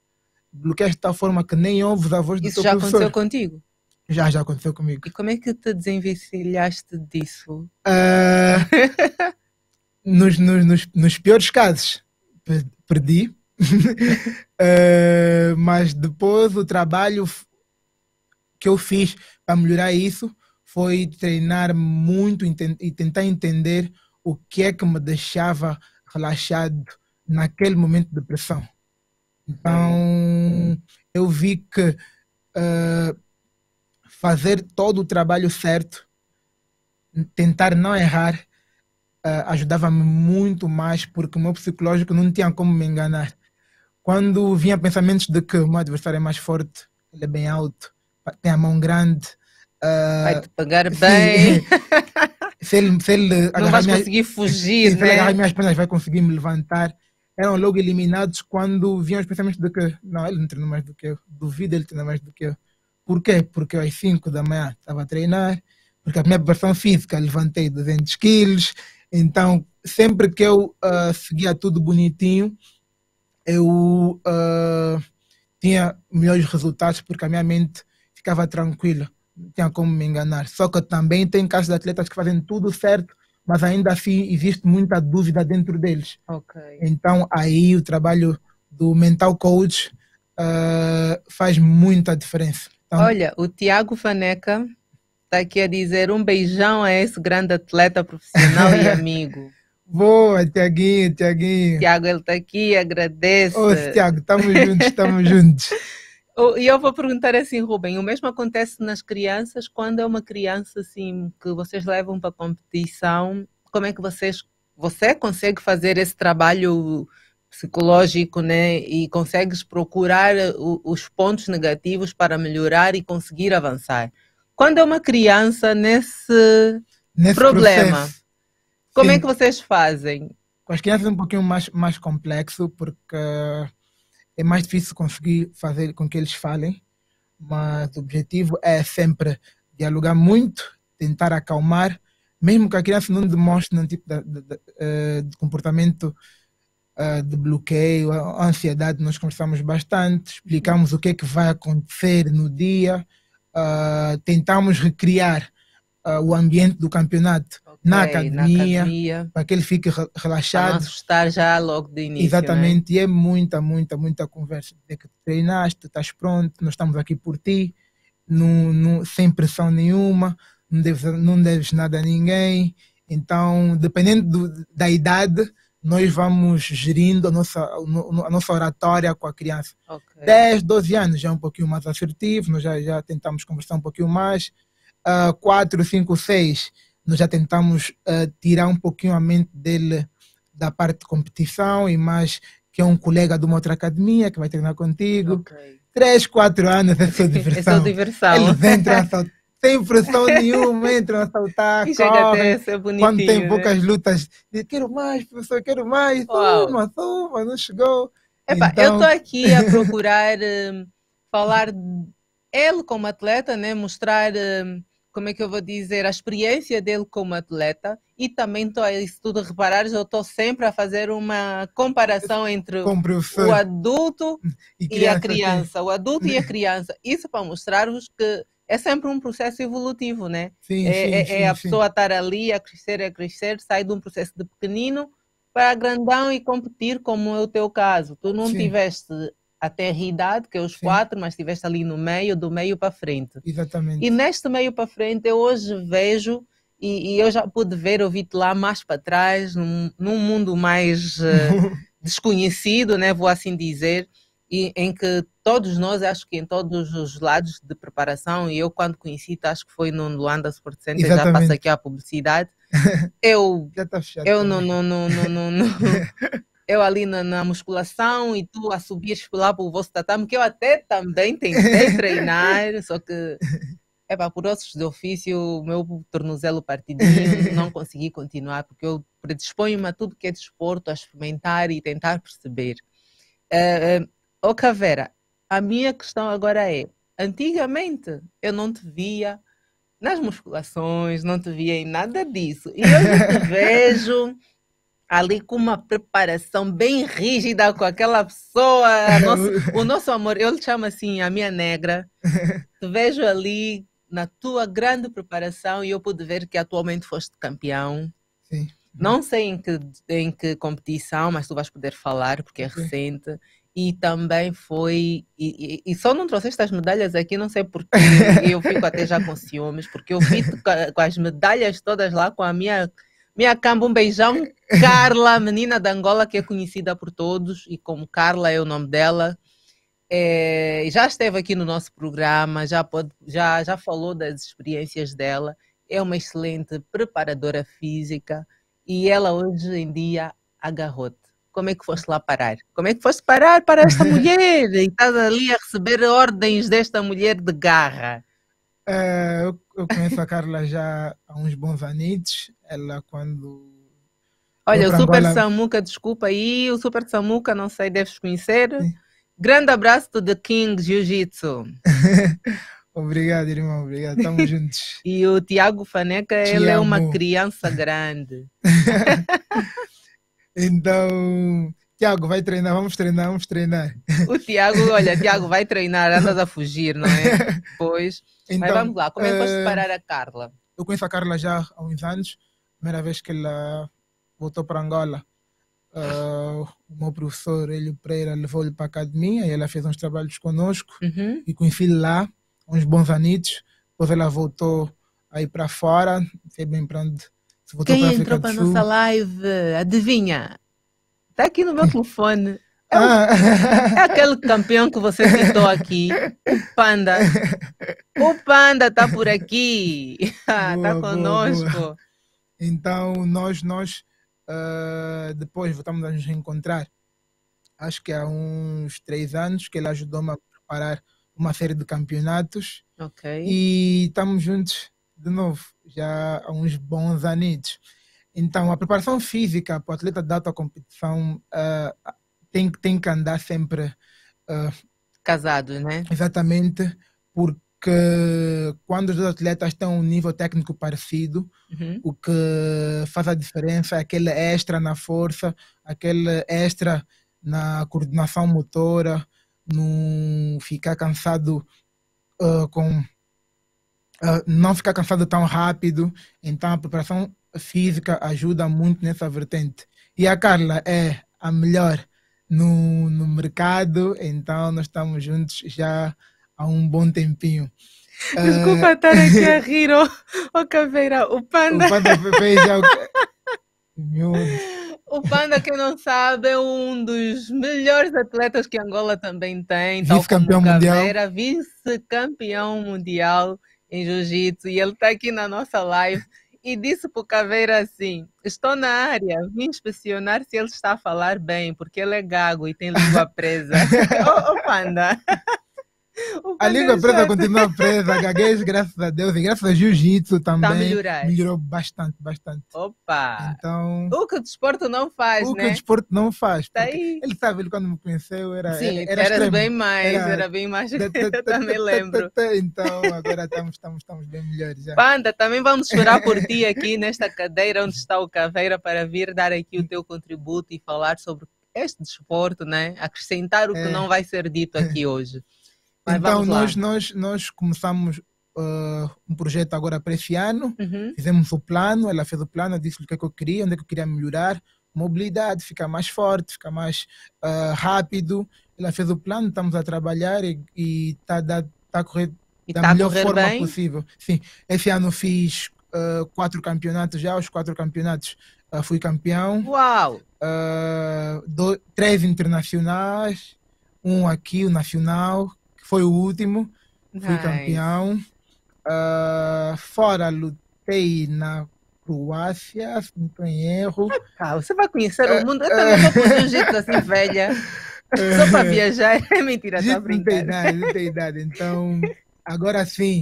Bloqueias de tal forma que nem ouves a voz do teu professor. Isso já aconteceu contigo? Já aconteceu comigo. E como é que te desenvencilhaste disso? Nos piores casos, perdi. Mas depois o trabalho que eu fiz para melhorar isso foi treinar muito e tentar entender o que é que me deixava relaxado naquele momento de pressão. Então eu vi que fazer todo o trabalho certo, tentar não errar, ajudava-me muito mais, porque o meu psicológico não tinha como me enganar. Quando vinha pensamentos de que o meu adversário é mais forte, ele é bem alto, tem a mão grande, Vai-te pagar bem. Se ele Não vais conseguir fugir, se ele né? agarrar minhas pernas, vai conseguir me levantar. Eram logo eliminados quando vinham os pensamentos de que não, ele não treinou mais do que eu. Duvido ele treinar mais do que eu. Por quê? Porque eu às 5 da manhã estava a treinar, porque a minha preparação física levantei 200 quilos. Então, sempre que eu seguia tudo bonitinho, eu tinha melhores resultados porque a minha mente ficava tranquila, não tinha como me enganar. Só que também tem casos de atletas que fazem tudo certo, mas ainda assim existe muita dúvida dentro deles. Ok. Então aí o trabalho do mental coach faz muita diferença. Então, Olha, o Tiago Faneca está aqui a dizer um beijão a esse grande atleta profissional e amigo. boa, Tiaguinho, Tiaguinho. Tiago, ele está aqui, agradece. Ô, Tiago, estamos juntos, estamos juntos. E eu vou perguntar assim, Rubem, o mesmo acontece nas crianças, quando é uma criança assim que vocês levam para competição, como é que você consegue fazer esse trabalho psicológico, né? E consegues procurar os pontos negativos para melhorar e conseguir avançar. Quando é uma criança nesse problema, processo, como sim. é que vocês fazem? Com as crianças é um pouquinho mais complexo, porque é mais difícil conseguir fazer com que eles falem, mas o objetivo é sempre dialogar muito, tentar acalmar, mesmo que a criança não demonstre nenhum tipo de comportamento de bloqueio, a ansiedade. Nós conversamos bastante, explicamos o que é que vai acontecer no dia, tentamos recriar o ambiente do campeonato na academia, para que ele fique relaxado. Para não assustar já logo de início. Exatamente, né? E é muita conversa. Dizer que treinaste, estás pronto, nós estamos aqui por ti, sem pressão nenhuma, não deves nada a ninguém. Então, dependendo da idade, nós vamos gerindo a nossa oratória com a criança. Okay. 10, 12 anos já é um pouquinho mais assertivo, nós já tentamos conversar um pouquinho mais. 4, 5, 6, nós já tentamos tirar um pouquinho a mente dele da parte de competição e mais que é um colega de uma outra academia que vai treinar contigo. Okay. 3, 4 anos é só diversão. É só diversão. Eles entram a saltar, sem pressão nenhuma, entram a saltar, e chega até a ser bonitinho, quando tem né? poucas lutas, diz, quero mais, professor, quero mais, suma, não chegou. Epa, então... eu estou aqui a procurar falar ele como atleta, né? Mostrar, como é que eu vou dizer, a experiência dele como atleta, e também estou, se tu reparares, eu estou sempre a fazer uma comparação entre o adulto e a criança. O adulto e a criança. Isso para mostrar-vos que é sempre um processo evolutivo, né? Sim, a pessoa estar ali a crescer, sair de um processo de pequenino para grandão e competir, como é o teu caso. Tu não tiveste até a idade, que é os 4, mas estiveste ali no meio, do meio para frente. Exatamente. E neste meio para frente, eu hoje vejo, e eu já pude ver, eu vi-te lá mais para trás, num mundo mais desconhecido, né, vou assim dizer, e em que todos nós, acho que em todos os lados de preparação, e eu quando conheci-te, acho que foi no Luanda Sport Center, já passo aqui a publicidade, eu eu ali na musculação e tu a subires lá para o vosso tatame, que eu até também tentei treinar, só que por ossos de ofício, o meu tornozelo partidinho, não consegui continuar, porque eu predisponho-me a tudo que é desporto, a experimentar e tentar perceber. Caveira, a minha questão agora é, antigamente eu não te via nas musculações, não te via em nada disso, e hoje te vejo ali com uma preparação bem rígida com aquela pessoa, o nosso amor, eu lhe chamo assim, a minha negra. Te vejo ali na tua grande preparação e eu pude ver que atualmente foste campeão. Sim. Não sei em que competição, mas tu vais poder falar porque é recente. E também foi... E só não trouxeste as medalhas aqui, não sei porquê. Eu fico até já com ciúmes, porque eu vi com as medalhas todas lá com a minha camba, um beijão, Carla, menina da Angola, que é conhecida por todos, e como Carla é o nome dela, já esteve aqui no nosso programa, já falou das experiências dela, é uma excelente preparadora física, e ela hoje em dia agarrou-te. Como é que foste lá parar? Como é que foste parar para esta mulher? E estás ali a receber ordens desta mulher de garra. eu conheço a Carla já há uns bons anitos. Ela quando Olha, veio o para Super Angola. Samuca, desculpa aí, o Super Samuca, não sei, deves conhecer. Sim. Grande abraço do The King Jiu-Jitsu. Obrigado, irmão. Obrigado. Estamos juntos. E o Tiago Faneca, Te ele é uma amo. criança grande. Então, Tiago, vai treinar. Vamos treinar, vamos treinar. O Tiago, olha, Tiago vai treinar, andas a fugir, não é? Pois. Mas Então, vamos lá, como é que foste separar a Carla? eu conheço a Carla já há uns anos. Primeira vez que ela voltou para Angola. O meu professor, Hélio Pereira, levou-lhe para a academia e ela fez uns trabalhos conosco. Uhum. E conheci-lhe lá, uns bons anitos. Depois ela voltou aí para fora, não sei bem para onde. Se voltou Quem para a África entrou do para a Sul. nossa live? Adivinha? Está aqui no meu telefone. É Ah. aquele campeão que você citou aqui, o Panda. O Panda está por aqui. Está Boa, boa, conosco. boa. Então, nós depois voltamos a nos reencontrar. Acho que há uns 3 anos que ele ajudou-me a preparar uma série de campeonatos. Ok. E estamos juntos de novo, já há uns bons anos. Então, a preparação física para o atleta de alta competição tem que andar sempre Casados, né? exatamente, porque quando os dois atletas têm um nível técnico parecido, Uhum. o que faz a diferença é aquele extra na força, aquele extra na coordenação motora, não ficar cansado não ficar cansado tão rápido. Então a preparação física ajuda muito nessa vertente. E a Carla é a melhor no mercado, então nós estamos juntos já há um bom tempinho. Desculpa estar aqui a rir, ô Caveira. O O Panda. Panda fez já Meu Deus. O Panda, quem não sabe, é um dos melhores atletas que Angola também tem. Tal como Vice-campeão o mundial. Caveira, vice-campeão mundial em Jiu-Jitsu. E ele está aqui na nossa live e disse para o Caveira assim: estou na área, vim inspecionar se ele está a falar bem, porque ele é gago e tem língua presa. Ô Panda! O A Panda língua é presa chato. continua presa, gaguejo, graças a Deus, e graças a Jiu-Jitsu Está a também melhorar. melhorou bastante, bastante. Opa! Então, O que o desporto não faz, o que o né? desporto não faz, Está porque aí. ele sabe, ele quando me conheceu era Sim, era eras extremo. bem mais, Era era bem mais. Eu também lembro. Então, agora estamos bem melhores já. Panda, também vamos esperar por ti aqui nesta cadeira onde está o Caveira para vir dar aqui o teu contributo e falar sobre este desporto, né? Acrescentar o que não vai ser dito aqui hoje. Mas Então, vamos lá. nós começamos um projeto agora para esse ano, Uhum. fizemos o plano, ela fez o plano, eu disse-lhe o que é que eu queria, onde é que eu queria melhorar, mobilidade, ficar mais forte, ficar mais rápido. Ela fez o plano, estamos a trabalhar e está a correr E da está a melhor correr forma bem? possível. Sim, esse ano fiz 4 campeonatos já, os 4 campeonatos fui campeão. Uau! 3 internacionais, um aqui, o nacional, que foi o último, fui Nice. campeão. Fora, lutei na Croácia, se não estou em erro. Ah, você vai conhecer o mundo. Eu também vou pro jiu-jitsu assim, velha. Só para viajar. É mentira, tá Jiu-jitsu não tem brincando. idade, não tem idade. Então, agora sim,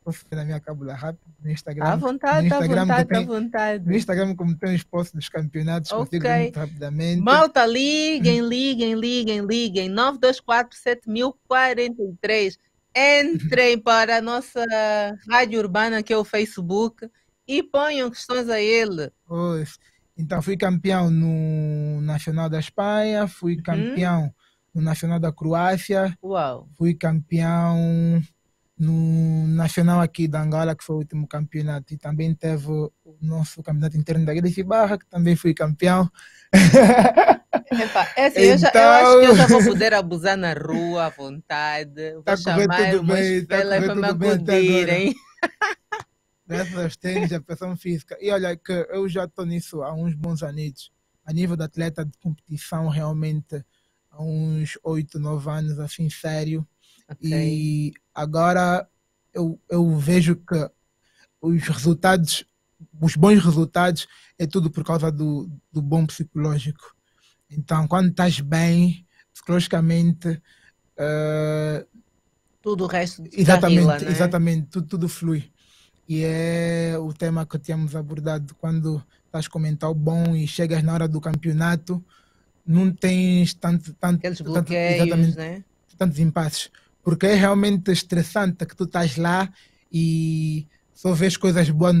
posso ver na minha cábula rápido no Instagram. À vontade, no à Instagram, vontade, que à tem, vontade. no Instagram, como tem os posts dos campeonatos, consigo ver Ok. muito rapidamente. Malta, liguem. 924700043. Entrem para a nossa rádio urbana, que é o Facebook, e ponham questões a ele. Pois. Então, fui campeão no Nacional da Espanha, fui campeão no Nacional da Croácia, Uau. fui campeão no Nacional aqui da Angola, que foi o último campeonato, e também teve o nosso campeonato interno da Grande Barra, que também fui campeão. Epa, é assim, eu acho que eu já vou poder abusar na rua à vontade. Vou Tá a correr chamar tudo umas bem, tá a felas correr para me tudo bem até agora. acudirem. Graças aos tênis, a pressão física. E olha que eu já estou nisso há uns bons anos. A nível de atleta de competição, realmente, há uns 8, 9 anos, assim, sério. Ok. E agora eu vejo que os resultados, os bons resultados, é tudo por causa do bom psicológico. Então, quando estás bem, psicologicamente, Tudo o resto Exatamente, carrila, né? exatamente, tudo flui. E é o tema que tínhamos abordado quando estás a comentar o bom e chegas na hora do campeonato, não tens Aqueles bloqueios, exatamente, né? tantos impasses. Porque é realmente estressante que tu estás lá e só vês coisas boas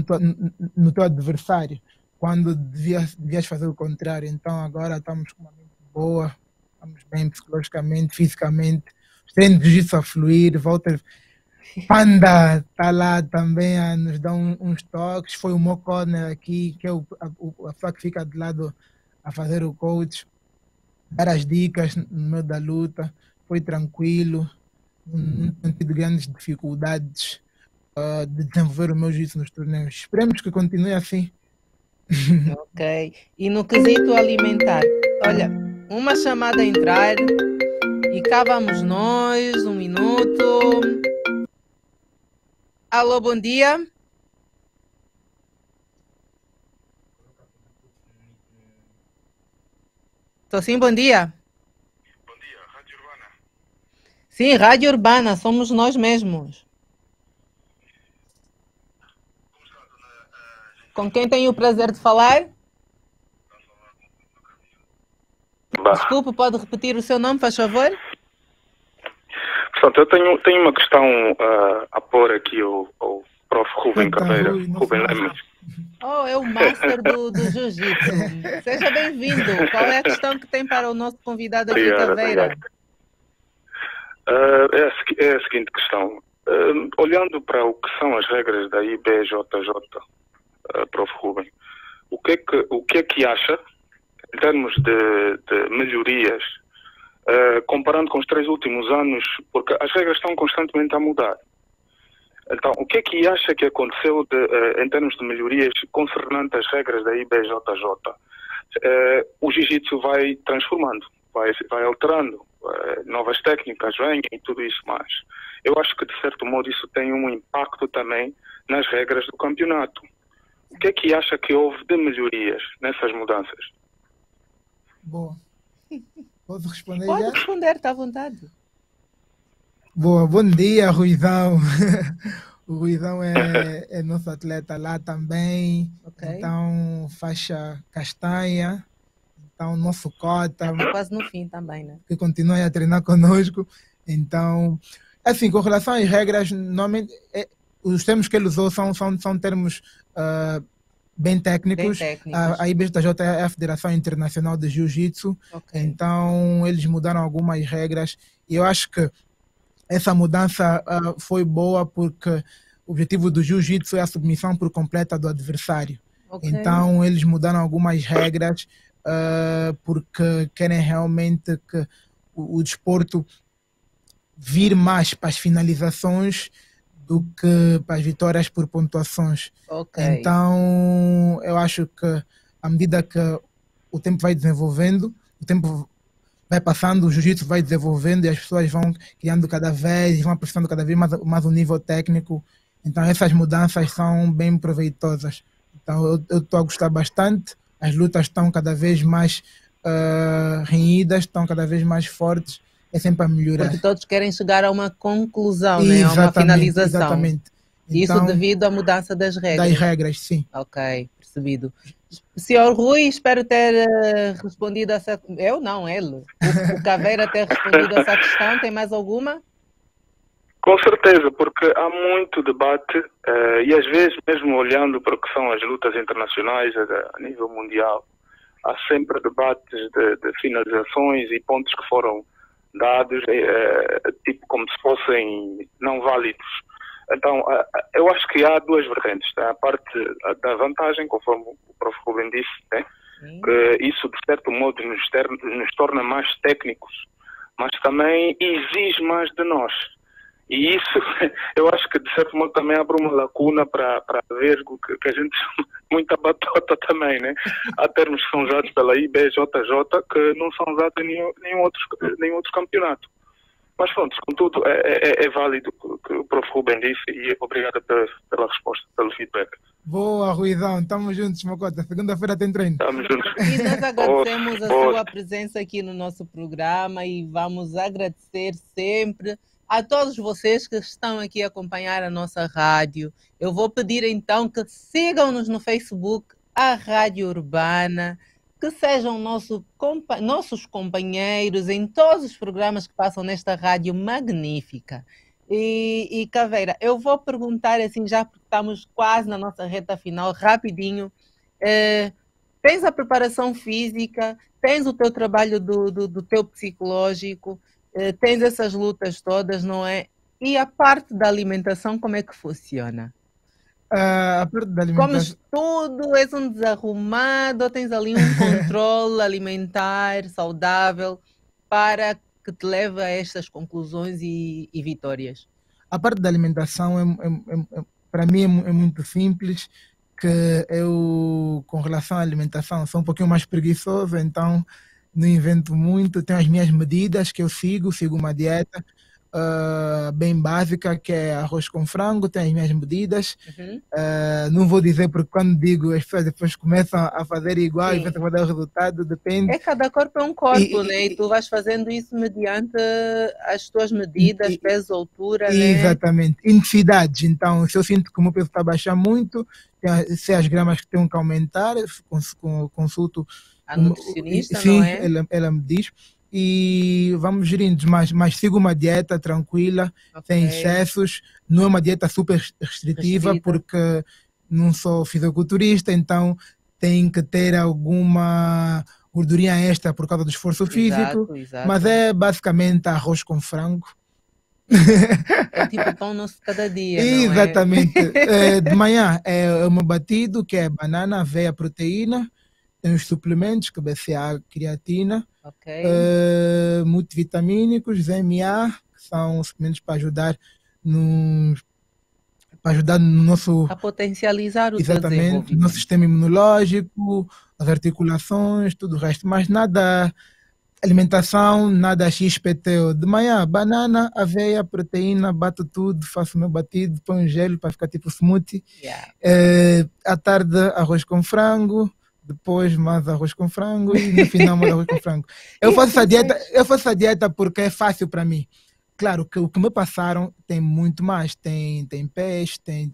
no teu adversário, quando devias fazer o contrário. Então agora estamos com uma mente boa, estamos bem psicologicamente, fisicamente, os treinos de jiu-jitsu a fluir, volta. Panda está lá também a nos dar uns toques. Foi o meu corner aqui, que é a pessoa que fica de lado a fazer o coach, dar as dicas no meio da luta. Foi tranquilo, não tive grandes dificuldades de desenvolver o meu jiu-jitsu nos torneios. Esperemos que continue assim. Ok. E no quesito alimentar, olha, uma chamada a entrar e cá vamos nós, 1 minuto. Alô, bom dia. Estou sim, bom dia. Bom dia, Rádio Urbana. Sim, Rádio Urbana, somos nós mesmos. Como está, dona Com quem tenho o prazer de falar? Desculpe, pode repetir o seu nome, faz favor? Portanto, eu tenho uma questão a pôr aqui ao Prof. Rubem Eita, Caveira, Rui, nosso Rubem master. Lemes. Oh, é o master do jiu-jitsu. Seja bem-vindo. Qual é a questão que tem para o nosso convidado aqui, Obrigado, Caveira? É a seguinte questão. Olhando para o que são as regras da IBJJ, Prof. Rubem, o que é que acha, em termos de melhorias, comparando com os 3 últimos anos, porque as regras estão constantemente a mudar. Então, o que é que acha que aconteceu em termos de melhorias concernente às regras da IBJJ? O jiu-jitsu vai transformando, vai alterando, novas técnicas vêm e tudo isso mais. Eu acho que, de certo modo, isso tem um impacto também nas regras do campeonato. O que é que acha que houve de melhorias nessas mudanças? Boa. Posso responder Pode já? responder, está à vontade. Boa, bom dia, Ruizão. O Ruizão é nosso atleta lá também. Ok. Então, faixa castanha. Então, nosso cota, Está quase no fim também, né? que continua a treinar conosco. Então, assim, com relação às regras, normalmente, os termos que ele usou são termos bem técnicos. Bem técnicos. A IBJJ é a Federação Internacional de Jiu-Jitsu. Ok. Então, eles mudaram algumas regras. E eu acho que essa mudança foi boa porque o objetivo do jiu-jitsu é a submissão por completa do adversário. Ok. Então, eles mudaram algumas regras porque querem realmente que o desporto vir mais para as finalizações do que para as vitórias por pontuações. Ok. Então, eu acho que à medida que o tempo vai desenvolvendo, o tempo vai passando, o jiu-jitsu vai desenvolvendo e as pessoas vão criando cada vez, vão aprofundando cada vez mais o nível técnico. Então essas mudanças são bem proveitosas. Então eu estou a gostar bastante, as lutas estão cada vez mais renhidas, estão cada vez mais fortes, é sempre a melhorar. Porque todos querem chegar a uma conclusão, né? A uma finalização. Exatamente. Isso Então, devido à mudança das regras. das regras, sim. Ok, percebido. Senhor Rui, espero ter respondido a essa... Eu não, ele. O Caveira ter respondido a essa questão. Tem mais alguma? Com certeza, porque há muito debate e às vezes, mesmo olhando para o que são as lutas internacionais a nível mundial, há sempre debates de finalizações e pontos que foram dados, tipo como se fossem não válidos. Então, eu acho que há 2 vertentes. Tá? A parte da vantagem, conforme o Prof. Rubem disse, né? Que isso, de certo modo, nos torna mais técnicos, mas também exige mais de nós. E isso, eu acho que, de certo modo, também abre uma lacuna para ver que a gente chama muita batota também, né? Há termos que são usados pela IBJJ que não são usados em nenhum outro campeonato. Mas pronto, contudo, é válido o que o Prof. Rubem disse e obrigado pela resposta, pelo feedback. Boa, Ruizão, estamos juntos, Mocota. Segunda-feira tem treino. Estamos juntos. E nós agradecemos a sua presença aqui no nosso programa e vamos agradecer sempre A todos vocês que estão aqui a acompanhar a nossa rádio, eu vou pedir então que sigam-nos no Facebook, a Rádio Urbana, que sejam nossos companheiros em todos os programas que passam nesta rádio magnífica. E Caveira, eu vou perguntar assim, já porque estamos quase na nossa reta final, rapidinho. Tens a preparação física, tens o teu trabalho do teu psicológico, tens essas lutas todas, não é? E a parte da alimentação, como é que funciona? A parte da alimentação. Comes tudo, és um desarrumado, ou tens ali um controle alimentar saudável para que te leve a estas conclusões e vitórias? A parte da alimentação, para mim, é muito simples, que eu, com relação à alimentação, sou um pouquinho mais preguiçoso, então não invento muito, tenho as minhas medidas que eu sigo uma dieta bem básica, que é arroz com frango, tenho as minhas medidas. Não vou dizer, porque quando digo, as pessoas depois começam a fazer igual. Sim. E você vai dar o resultado, depende. É, cada corpo é um corpo, né? E tu vais fazendo isso mediante as tuas medidas, peso, altura, né? Exatamente. Intensidades. Então, se eu sinto que o meu peso está a baixar muito, se as gramas que tenho que aumentar, consulto a nutricionista, sim, não é? Ela me diz. E vamos gerindo, mas sigo uma dieta tranquila, sem excessos, não é uma dieta super restritiva, porque não sou fisiculturista, então tem que ter alguma gordurinha extra por causa do esforço físico, exato. Mas é basicamente arroz com frango. É tipo pão nosso de cada dia, exatamente. Não é? De manhã é o meu batido, que é banana, aveia, proteína. Tem os suplementos, que é BCA, creatina, multivitamínicos, MA, que são suplementos para ajudar no nosso... A potencializar o exatamente, no nosso sistema imunológico, as articulações, tudo o resto. Mas nada, alimentação, nada XPTO. De manhã, banana, aveia, proteína, bato tudo, faço o meu batido, ponho gelo para ficar tipo smoothie. À tarde, arroz com frango. Depois mais arroz com frango e no final mais arroz com frango. Eu faço essa dieta porque é fácil para mim. Claro que o que me passaram tem muito mais. Tem peixe, tem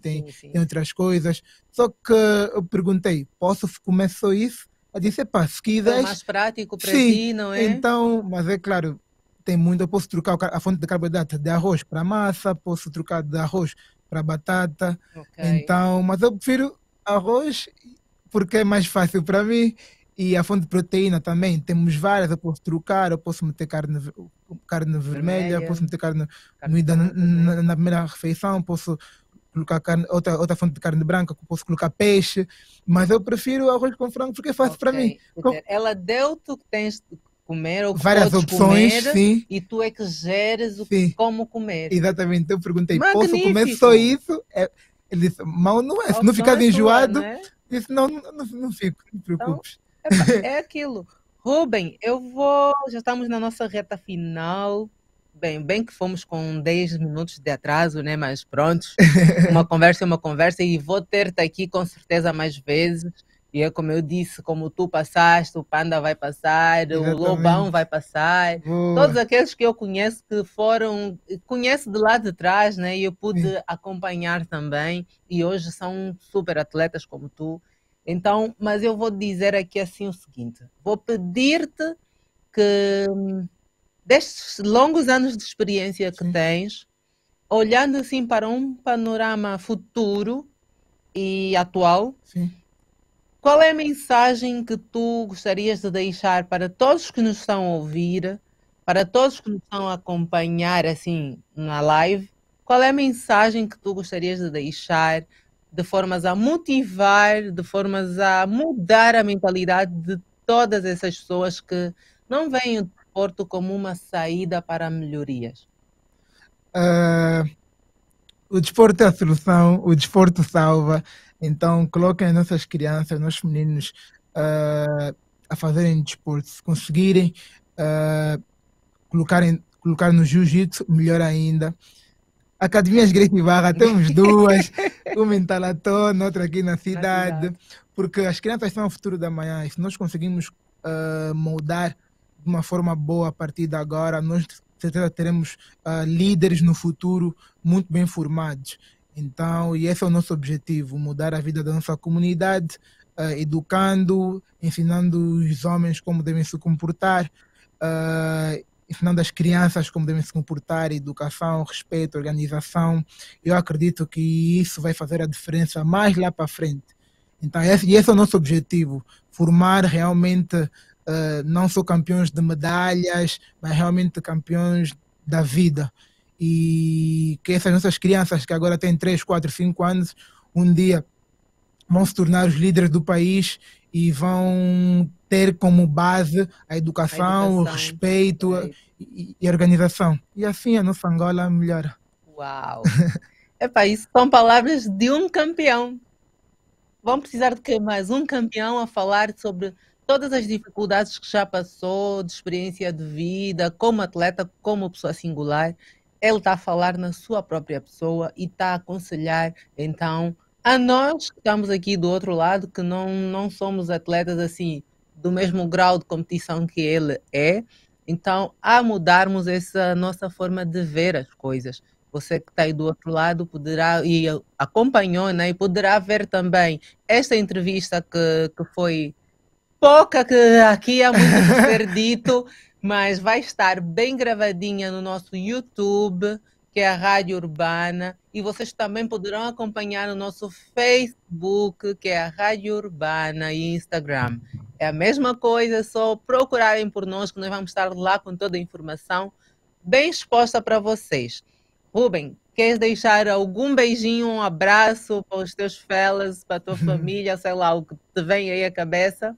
outras coisas. Só que eu perguntei, posso comer só isso? Eu disse, pá, se quiseres... É mais prático para ti, não é? Então, mas é claro, tem muito. Eu posso trocar a fonte de carboidrato de arroz para massa, posso trocar de arroz para batata. Então, mas eu prefiro arroz... porque é mais fácil para mim, e a fonte de proteína também, temos várias, eu posso trocar, eu posso meter carne vermelha, posso meter carne moída na primeira refeição, posso colocar outra fonte de carne branca, posso colocar peixe, mas eu prefiro arroz com frango porque é fácil para mim. Ela deu-te o que tens de comer, ou que várias opções, comer, sim. E tu é que geres como comer. Exatamente, eu perguntei, magnífico. Posso comer só isso? Ele disse, mal não é, se não ficar enjoado... Né? Disse, não fico, não te preocupes. Então, é aquilo. Rubem, já estamos na nossa reta final. Bem que fomos com 10 minutos de atraso, né? Mas pronto, uma conversa é uma conversa, e vou ter-te aqui com certeza mais vezes. E é como eu disse, como tu passaste, o Panda vai passar, exatamente. O Lobão vai passar. Boa. Todos aqueles que eu conheço conheço de lá de trás, né? E eu pude acompanhar também. E hoje são super atletas como tu. Então, mas eu vou dizer aqui assim o seguinte. Vou pedir-te que, destes longos anos de experiência que tens, olhando assim para um panorama futuro e atual, qual é a mensagem que tu gostarias de deixar para todos que nos estão a ouvir, para todos que nos estão a acompanhar assim na live? Qual é a mensagem que tu gostarias de deixar de formas a motivar, de formas a mudar a mentalidade de todas essas pessoas que não veem o desporto como uma saída para melhorias? O desporto é a solução, o desporto salva. Então, coloquem as nossas crianças, nossos meninos a fazerem desporto. Se conseguirem colocar no jiu-jitsu, melhor ainda. Academias Great Barra, temos duas, uma em Talatona, outra aqui na cidade, porque as crianças são o futuro da manhã, e se nós conseguimos moldar de uma forma boa a partir de agora, nós certeza teremos líderes no futuro muito bem formados. Então, e esse é o nosso objetivo, mudar a vida da nossa comunidade, educando, ensinando os homens como devem se comportar, ensinando as crianças como devem se comportar, educação, respeito, organização. Eu acredito que isso vai fazer a diferença mais lá para frente. Então, esse é o nosso objetivo, formar realmente não só campeões de medalhas, mas realmente campeões da vida. E que essas nossas crianças, que agora têm 3, 4, 5 anos, um dia vão se tornar os líderes do país e vão ter como base a educação, o respeito e a organização. E assim a nossa Angola melhora. Uau! Epá, isso são palavras de um campeão. Vão precisar de que mais? Um campeão a falar sobre todas as dificuldades que já passou, de experiência de vida, como atleta, como pessoa singular. Ele está a falar na sua própria pessoa e está a aconselhar, então, a nós que estamos aqui do outro lado, que não somos atletas assim, do mesmo grau de competição que ele é, então, a mudarmos essa nossa forma de ver as coisas. Você que está aí do outro lado poderá, e acompanhou, né, e poderá ver também esta entrevista que foi pouca, que aqui há muito a ser dito, mas vai estar bem gravadinha no nosso YouTube, que é a Rádio Urbana, e vocês também poderão acompanhar no nosso Facebook, que é a Rádio Urbana, e Instagram. É a mesma coisa, é só procurarem por nós, que nós vamos estar lá com toda a informação bem exposta para vocês. Rubem, queres deixar algum beijinho, um abraço para os teus fellas, para a tua família, sei lá, o que te vem aí à cabeça?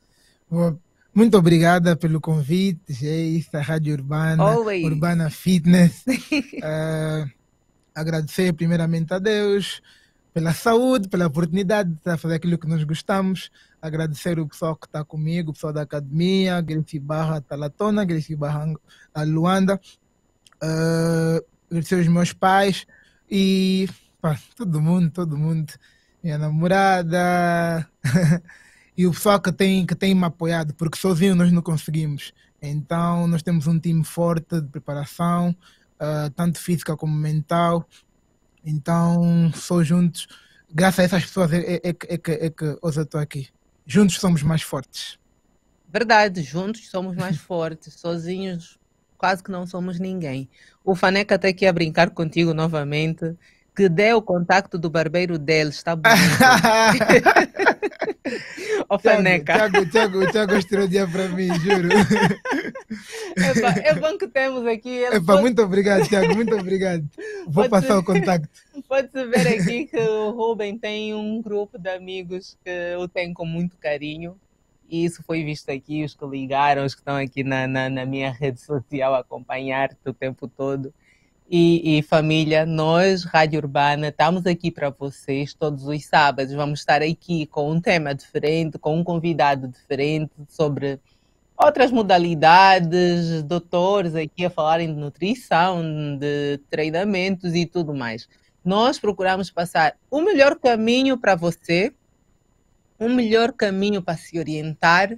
Muito obrigada pelo convite, Geis, a Rádio Urbana, Always. Urbana Fitness. Agradecer primeiramente a Deus pela saúde, pela oportunidade de estar a fazer aquilo que nós gostamos. Agradecer o pessoal que está comigo, o pessoal da academia, Gracie Barra Talatona, Gracie Barra Luanda. Agradecer os meus pais e todo mundo, minha namorada e o pessoal que tem me apoiado, porque sozinho nós não conseguimos. Então nós temos um time forte de preparação, tanto física como mental. Então só juntos, graças a essas pessoas é que hoje eu estou aqui. Juntos somos mais fortes. Verdade, juntos somos mais fortes, sozinhos quase que não somos ninguém. O Faneca está aqui a brincar contigo novamente, que dê o contacto do barbeiro dele, está bonito. Ô Faneca. O Thiago estirou dia para mim, juro. É bom que temos aqui. Muito obrigado, Thiago, muito obrigado. Vou passar o contacto. Pode-se ver aqui que o Rubem tem um grupo de amigos que o tem com muito carinho. E isso foi visto aqui, os que ligaram, os que estão aqui na minha rede social a acompanhar-te o tempo todo. E família, nós, Rádio Urbana, estamos aqui para vocês todos os sábados. Vamos estar aqui com um tema diferente, com um convidado diferente sobre outras modalidades, doutores aqui a falarem de nutrição, de treinamentos e tudo mais. Nós procuramos passar o melhor caminho para você, um melhor caminho para se orientar,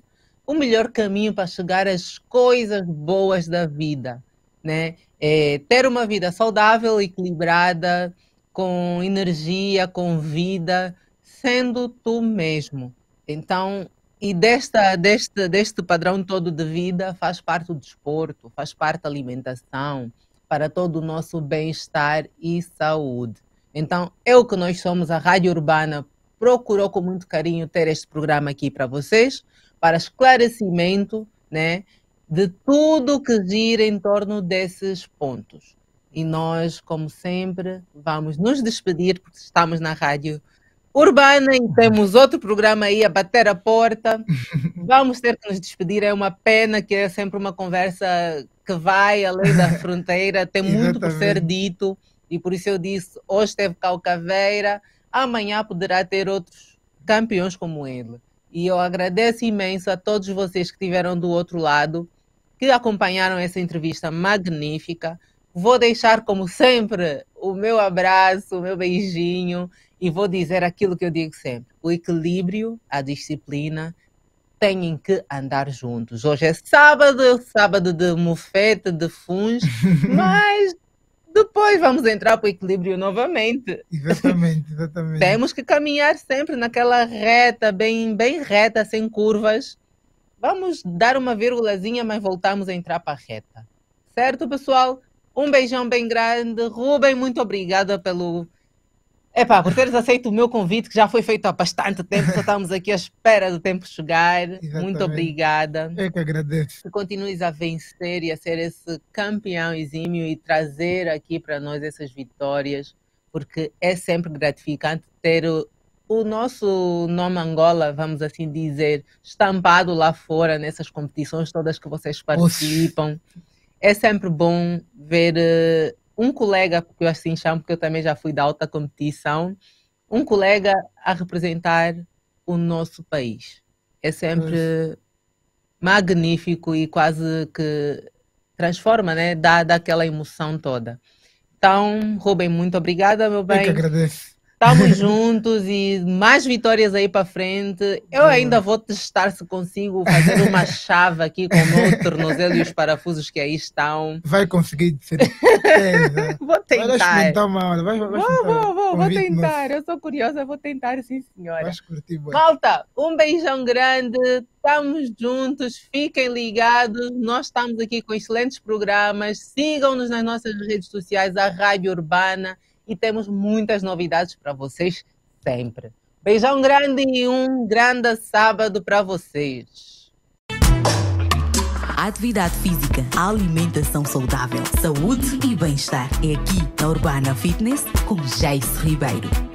um melhor caminho para chegar às coisas boas da vida, né? Ter uma vida saudável, equilibrada, com energia, com vida, sendo tu mesmo. Então, e deste padrão todo de vida faz parte o desporto, faz parte a alimentação, para todo o nosso bem-estar e saúde. Então, é o que nós somos, a Rádio Urbana procurou com muito carinho ter este programa aqui para vocês, para esclarecimento, né, de tudo que gira em torno desses pontos. E nós, como sempre, vamos nos despedir, porque estamos na Rádio Urbana e temos outro programa aí a bater a porta. Vamos ter que nos despedir, é uma pena que é sempre uma conversa que vai além da fronteira, tem muito por ser dito, e por isso eu disse, hoje teve cá o Caveira, amanhã poderá ter outros campeões como ele. E eu agradeço imenso a todos vocês que estiveram do outro lado, que acompanharam essa entrevista magnífica. Vou deixar, como sempre, o meu abraço, o meu beijinho, e vou dizer aquilo que eu digo sempre. O equilíbrio, a disciplina têm que andar juntos. Hoje é sábado de mofete, de funs, mas depois vamos entrar para o equilíbrio novamente. Exatamente. Temos que caminhar sempre naquela reta, bem reta, sem curvas. Vamos dar uma vírgulazinha, mas voltamos a entrar para a reta. Certo, pessoal? Um beijão bem grande. Rubem, muito obrigada por teres aceito o meu convite, que já foi feito há bastante tempo. Só estamos aqui à espera do tempo chegar. Exatamente. Muito obrigada. Eu que agradeço. Que continues a vencer e a ser esse campeão exímio e trazer aqui para nós essas vitórias, porque é sempre gratificante ter o nosso nome Angola, vamos assim dizer, estampado lá fora nessas competições todas que vocês participam. É sempre bom ver um colega, porque eu assim chamo, porque eu também já fui da alta competição, um colega a representar o nosso país. É sempre magnífico e quase que transforma, né? Dá aquela emoção toda. Então, Rubem, muito obrigada, meu bem. Eu que agradeço. Estamos juntos e mais vitórias aí para frente. Eu ainda vou testar se consigo fazer uma chave aqui com o meu tornozelo e os parafusos que aí estão. Vai conseguir, de certeza. Vou tentar. Vai experimentar uma hora. Vou tentar. Eu sou curiosa, vou tentar, sim, senhora. Vais curtir, boa. Malta, um beijão grande. Estamos juntos. Fiquem ligados. Nós estamos aqui com excelentes programas. Sigam-nos nas nossas redes sociais, a Rádio Urbana. E temos muitas novidades para vocês sempre. Beijão grande e um grande sábado para vocês. Atividade física, alimentação saudável, saúde e bem-estar. É aqui na Urbana Fitness com Jace Ribeiro.